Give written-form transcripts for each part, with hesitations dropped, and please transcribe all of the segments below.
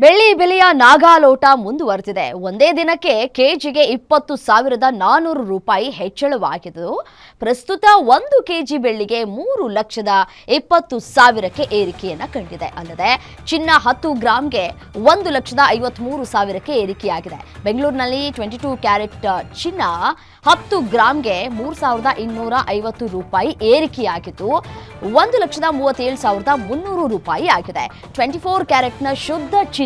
ಬೆಳ್ಳಿ ಬೆಲೆಯ ನಾಗಾಲೋಟ ಮುಂದುವರೆದಿದೆ. ಒಂದೇ ದಿನಕ್ಕೆ ಕೆಜಿಗೆ 20,400 ರೂಪಾಯಿ ಹೆಚ್ಚಳವಾಗಿದ್ದು, ಪ್ರಸ್ತುತ 1 ಕೆಜಿ ಬೆಳ್ಳಿಗೆ 3,20,000ಕ್ಕೆ ಏರಿಕೆಯನ್ನ ಕಂಡಿದೆ. ಅಲ್ಲದೆ ಚಿನ್ನ 10 ಗ್ರಾಂಗೆ 1,53,000ಕ್ಕೆ ಏರಿಕೆಯಾಗಿದೆ. ಬೆಂಗಳೂರಿನಲ್ಲಿ 22 ಕ್ಯಾರೆಟ್ ಚಿನ್ನ 10 ಗ್ರಾಂಗೆ 3,250 ರೂಪಾಯಿ ಏರಿಕೆಯಾಗಿದ್ದು, 1,37,300 ರೂಪಾಯಿ ಆಗಿದೆ. 24 ಕ್ಯಾರೆಟ್ನ ಶುದ್ಧ ಚಿನ್ನ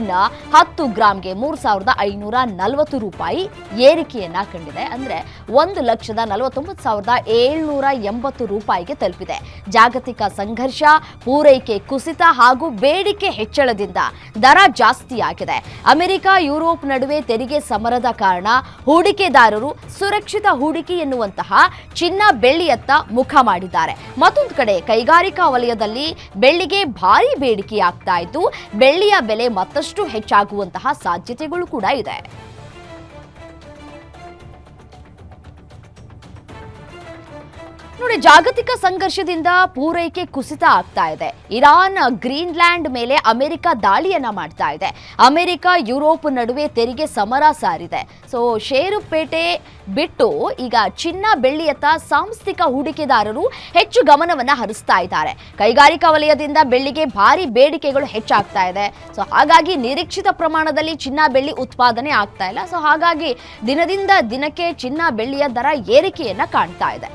10 ಗ್ರಾಂಗೆ 3,540 ರೂಪಾಯಿ ಏರಿಕೆಯನ್ನ ಕಂಡಿದೆ. ಅಂದ್ರೆ 1,49,780 ರೂಪಾಯಿಗೆ ತಲುಪಿದೆ. ಜಾಗತಿಕ ಸಂಘರ್ಷ, ಪೂರೈಕೆ ಕುಸಿತ ಹಾಗೂ ಬೇಡಿಕೆ ಹೆಚ್ಚಳದಿಂದ ದರ ಜಾಸ್ತಿಯಾಗಿದೆ. ಅಮೆರಿಕ, ಯುರೋಪ್ ನಡುವೆ ತೆರಿಗೆ ಸಮರದ ಕಾರಣ ಹೂಡಿಕೆದಾರರು ಸುರಕ್ಷಿತ ಹೂಡಿಕೆ ಎನ್ನುವಂತಹ ಚಿನ್ನ ಬೆಳ್ಳಿಯತ್ತ ಮುಖ ಮಾಡಿದ್ದಾರೆ. ಮತ್ತೊಂದು ಕಡೆ ಕೈಗಾರಿಕಾ ವಲಯದಲ್ಲಿ ಬೆಳ್ಳಿಗೆ ಭಾರಿ ಬೇಡಿಕೆಯಾಗ್ತಾ ಇದ್ದು, ಬೆಳ್ಳಿಯ ಬೆಲೆ ಮತ್ತಷ್ಟು ಹೆಚ್ಚಾಗುವಂತಹ ಸಾಧ್ಯತೆಗಳು ಕೂಡ ಇದೆ. ನೋಡಿ, ಜಾಗತಿಕ ಸಂಘರ್ಷದಿಂದ ಪೂರೈಕೆ ಕುಸಿತ ಆಗ್ತಾ ಇದೆ. ಇರಾನ್ ಗ್ರೀನ್ಲ್ಯಾಂಡ್ ಮೇಲೆ ಅಮೆರಿಕ ದಾಳಿಯನ್ನ ಮಾಡ್ತಾ ಇದೆ. ಅಮೆರಿಕ, ಯುರೋಪ್ ನಡುವೆ ತೆರಿಗೆ ಸಮರ ಸಾರಿದೆ. ಷೇರುಪೇಟೆ ಬಿಟ್ಟು ಈಗ ಚಿನ್ನ ಬೆಳ್ಳಿಯತ್ತ ಸಾಂಸ್ಥಿಕ ಹೂಡಿಕೆದಾರರು ಹೆಚ್ಚು ಗಮನವನ್ನ ಹರಿಸ್ತಾ ಇದ್ದಾರೆ. ಕೈಗಾರಿಕಾ ವಲಯದಿಂದ ಬೆಳ್ಳಿಗೆ ಭಾರಿ ಬೇಡಿಕೆಗಳು ಹೆಚ್ಚಾಗ್ತಾ ಇದೆ. ಹಾಗಾಗಿ ನಿರೀಕ್ಷಿತ ಪ್ರಮಾಣದಲ್ಲಿ ಚಿನ್ನ ಬೆಳ್ಳಿ ಉತ್ಪಾದನೆ ಆಗ್ತಾ ಇಲ್ಲ. ಹಾಗಾಗಿ ದಿನದಿಂದ ದಿನಕ್ಕೆ ಚಿನ್ನ ಬೆಳ್ಳಿಯ ದರ ಏರಿಕೆಯನ್ನ ಕಾಣ್ತಾ ಇದೆ.